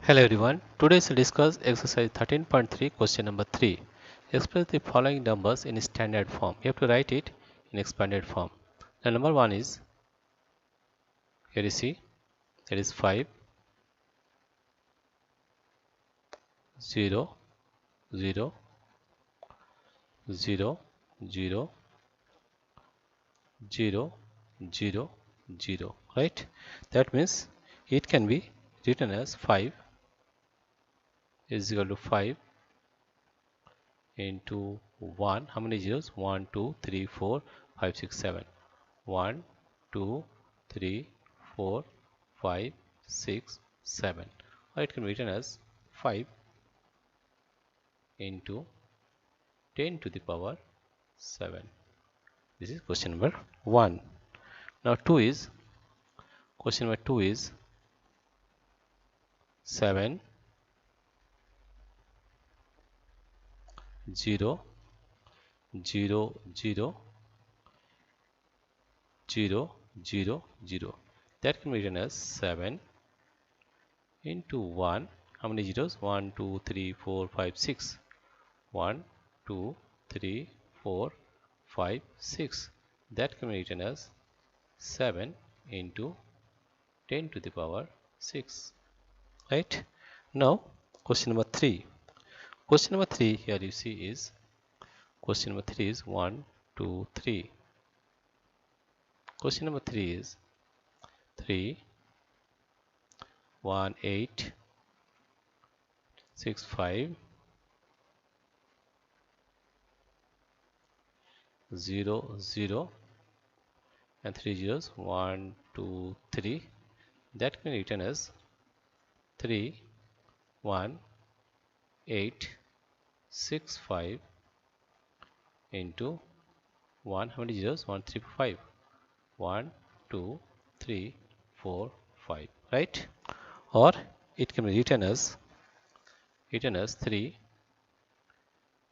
Hello everyone. Today we'll discuss exercise 13.3 question number 3. Express the following numbers in standard form. You have to write it in expanded form. The number 1 is, here you see, that is 5, 0, 0, 0, 0, 0, 0, 0, right? That means it can be written as 5 is equal to 5 into 1. How many zeros? 1, 2, 3, 4, 5, 6, 7. 1, 2, 3, 4, 5, 6, 7. Or it can be written as 5 into 10 to the power 7. This is question number 1. Now question number 2 is 7, 0, 0, 0, 0, 0, 0. That can be written as 7 into 1. How many zeros? 1, 2, 3, 4, 5, 6. 1, 2, 3, 4, 5, 6. That can be written as 7 into 10 to the power 6. Right? Now, question number 3. Question number 3 here you see is, question number 3 is 1, 2, 3. Question number 3 is 3, 1, 8, 6, 5, 0, 0, and 3 zeros, 1, 2, 3. That can be written as 3, 1, 8, 6, 5 into 1. How many zeros? 1, 3, 5. 1, 2, 3, 4, 5. Right? Or it can be written as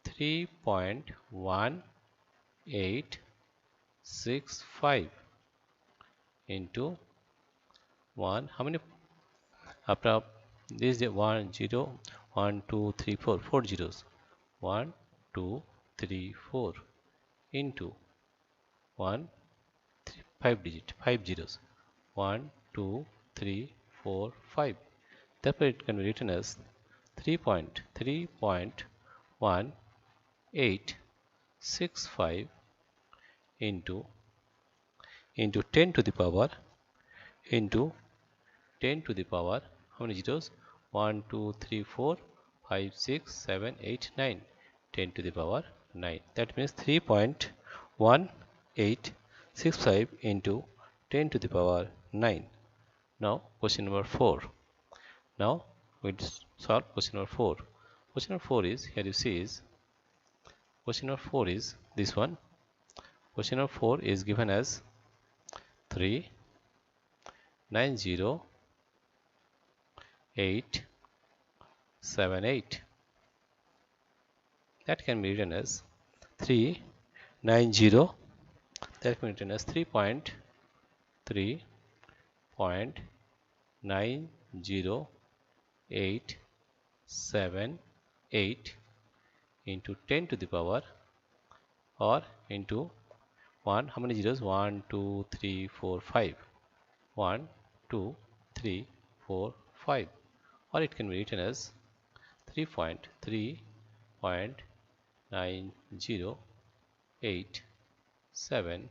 3.1865 into 1. How many? After this, 1, 0, 1, 2, 3, 4. 4 zeros. 1, 2, 3, 4 into 1, 3, 5 digit, 5 zeros. 1, 2, 3, 4, 5. Therefore, it can be written as 3.1865 into 10 to the power into 10 to the power, how many zeros? 1, 2, 3, 4, 5, 6, 7, 8, 9. 10 to the power 9. That means 3.1865 into 10 to the power 9. Now, question number 4. Now, we'll solve question number 4. Question number 4 is, here you see is, question number 4 is this one. Question number 4 is given as 3, 9, 0, 8, 7, 8. That can be written as 3, 9, 0. That can be written as 3.3.90878 into 10 to the power, or into 1. How many zeros? 1, 2, 3, 4, 5. 1, 2, 3, 4, 5. Or it can be written as 3.3.9087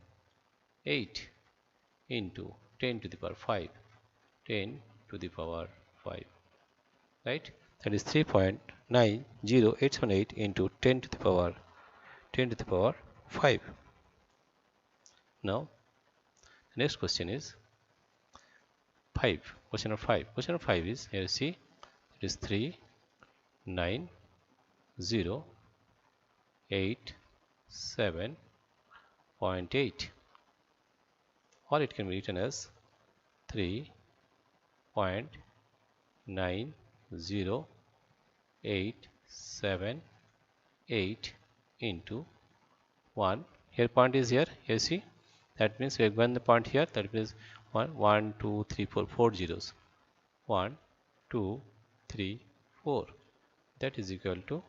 into 10 to the power 5. 10 to the power 5. Right? That is 3.90878 into 10 to the power 5. Now, the next question is 5. Question number 5. Question number 5 is, here you see, it is 3, 9, 0, 8, 7.8. Or it can be written as 3.90878 into 1. Here point is here. Here see. That means we have given the point here. That means 1, 2, 3, 4. 4 zeros. 1, 2, 34. That is equal to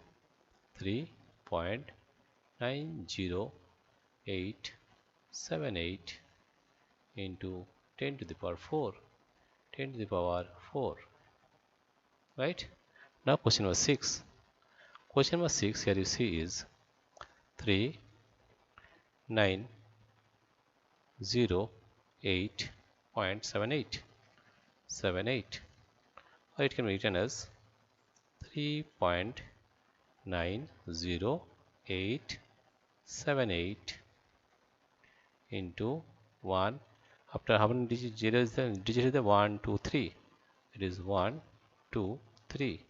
3.90878 into 10 to the power 4. 10 to the power 4. Right? Now question number 6. Question number 6 here you see is 3.908.78. Or it can be written as 3.90878 into 1. After how many digits? 0 is the digit is the 1, 2, 3. It is 1, 2, 3.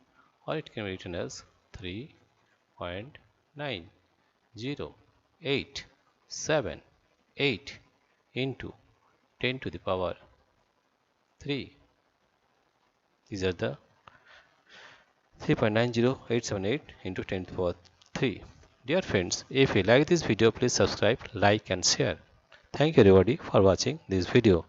Or it can be written as 3.90878 into 10 to the power 3. These are the 3.90878 into 10 to the power 3. Dear friends, if you like this video, please subscribe, like and share. Thank you everybody for watching this video.